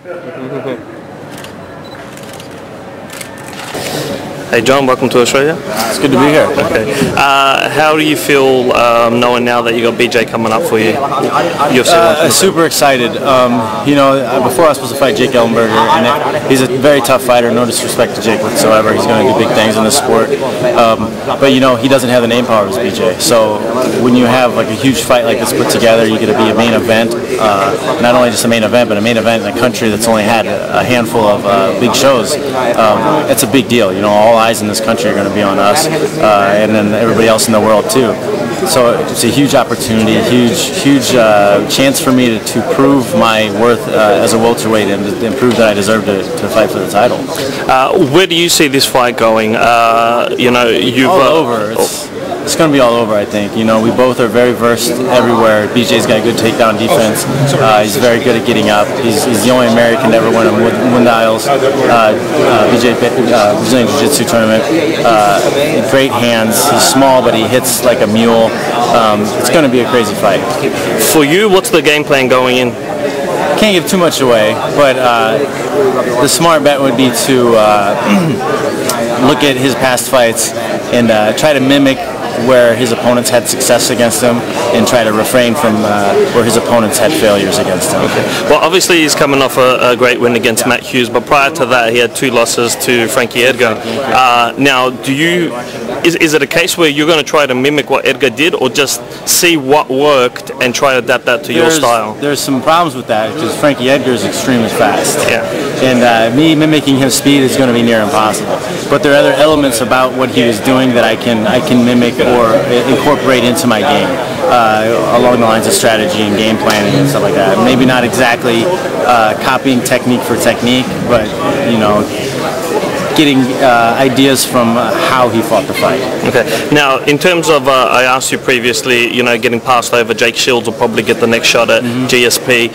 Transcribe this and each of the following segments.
Hey John, welcome to Australia. It's good to be here. Okay. How do you feel knowing now that you got BJ coming up for you? UFC super excited. You know, before I was supposed to fight Jake Ellenberger, and he's a very tough fighter. No disrespect to Jake whatsoever. He's going to do big things in the sport. But you know, he doesn't have the name power as BJ. So when you have like a huge fight like this put together, you get to be a main event. Not only just a main event, but a main event in a country that's only had a handful of big shows. It's a big deal. You know, all eyes in this country are going to be on us, and then everybody else in the world too. So it's a huge opportunity, a huge chance for me to prove my worth as a welterweight and prove that I deserve to fight for the title. Where do you see this fight going? You know, you've all over. It's going to be all over, I think. You know, we both are very versed everywhere. BJ's got a good takedown defense. He's very good at getting up. He's the only American to ever win a Mundials BJ Brazilian Jiu-Jitsu tournament. Great hands. He's small, but he hits like a mule. It's going to be a crazy fight. For you, what's the game plan going in? Can't give too much away, but the smart bet would be to look at his past fights and try to mimic where his opponents had success against him and try to refrain from where his opponents had failures against him. Okay. Well, obviously he's coming off a great win against Matt Hughes, but prior to that he had 2 losses to Frankie Edgar. Now, is it a case where you're going to try to mimic what Edgar did, or just see what worked and try to adapt that to your style? There's some problems with that because Frankie Edgar is extremely fast. Yeah. And me mimicking his speed is going to be near impossible. But there are other elements about what he was doing that I can mimic or incorporate into my game, along the lines of strategy and game planning and stuff like that. Maybe not exactly copying technique for technique, but you know, getting ideas from how he fought the fight. Okay. Now, in terms of, I asked you previously, you know, getting passed over, Jake Shields will probably get the next shot at GSP.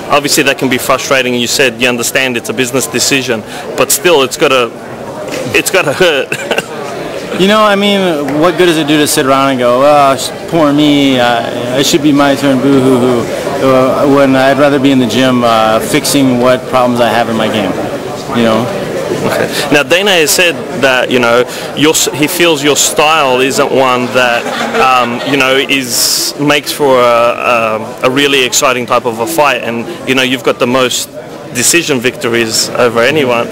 Obviously, that can be frustrating. You said you understand it's a business decision, but still, it's got to hurt. You know, I mean, what good does it do to sit around and go, oh, poor me, it should be my turn, boo-hoo-hoo, when I'd rather be in the gym fixing what problems I have in my game, you know? Okay. Now, Dana has said that, you know, he feels your style isn't one that, you know, makes for a really exciting type of a fight, and, you know, you've got the most decision victories over anyone.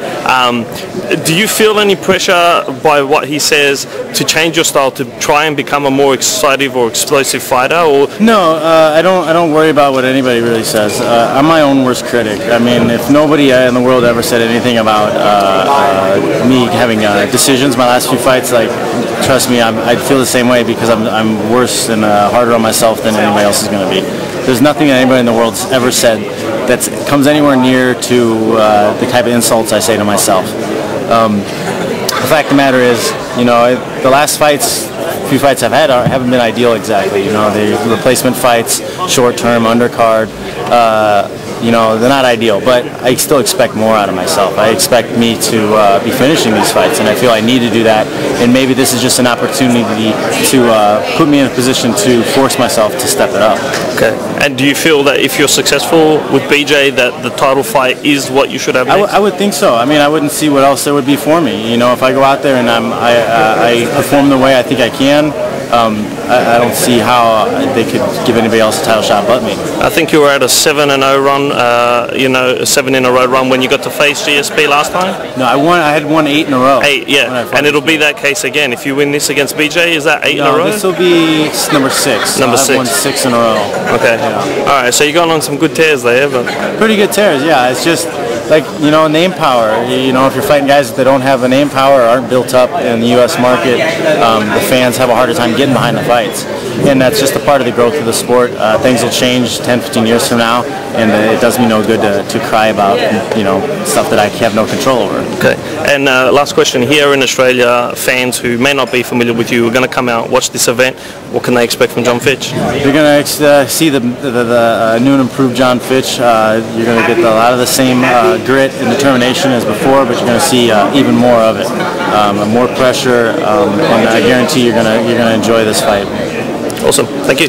Do you feel any pressure by what he says to change your style to try and become a more exciting or explosive fighter? Or no, I don't worry about what anybody really says. I'm my own worst critic. I mean, if nobody in the world ever said anything about me having decisions my last few fights, like, trust me, I'd feel the same way, because I'm worse and harder on myself than anybody else is going to be. There's nothing that anybody in the world's ever said that comes anywhere near to the type of insults I say to myself. The fact of the matter is, you know, the last few fights I've had haven't been ideal exactly. You know, the replacement fights, short-term, undercard, you know, they're not ideal, but I still expect more out of myself. I expect me to be finishing these fights, and I feel I need to do that, and maybe this is just an opportunity to put me in a position to force myself to step it up. Okay. And do you feel that if you're successful with BJ, that the title fight is what you should have next? I would think so. I mean, I wouldn't see what else there would be for me. You know, if I go out there and I perform the way I think I can, I don't see how they could give anybody else a title shot but me. I think you were at a 7-0 run, you know, a 7 in a row run when you got to face GSP last time? No, I had won 8 in a row. 8, yeah. And it'll be that case again. If you win this against BJ, is that 8 in a row? This will be number 6. Number 6. I've won 6 in a row. Okay. Yeah. All right, so you're going on some good tears there, but pretty good tears, yeah. It's just like, you know, name power. You know, if you're fighting guys that don't have a name power, aren't built up in the U.S. market, the fans have a harder time getting behind the fights. And that's just a part of the growth of the sport. Things will change 10, 15 years from now, and it does me no good to cry about, you know, stuff that I have no control over. Okay. And last question, here in Australia, fans who may not be familiar with you are going to come out, watch this event. What can they expect from Jon Fitch? You're going to see the new and improved Jon Fitch. You're going to get a lot of the same grit and determination as before, but you're going to see even more of it. More pressure, and I guarantee you're going to enjoy this fight. Awesome. Thank you.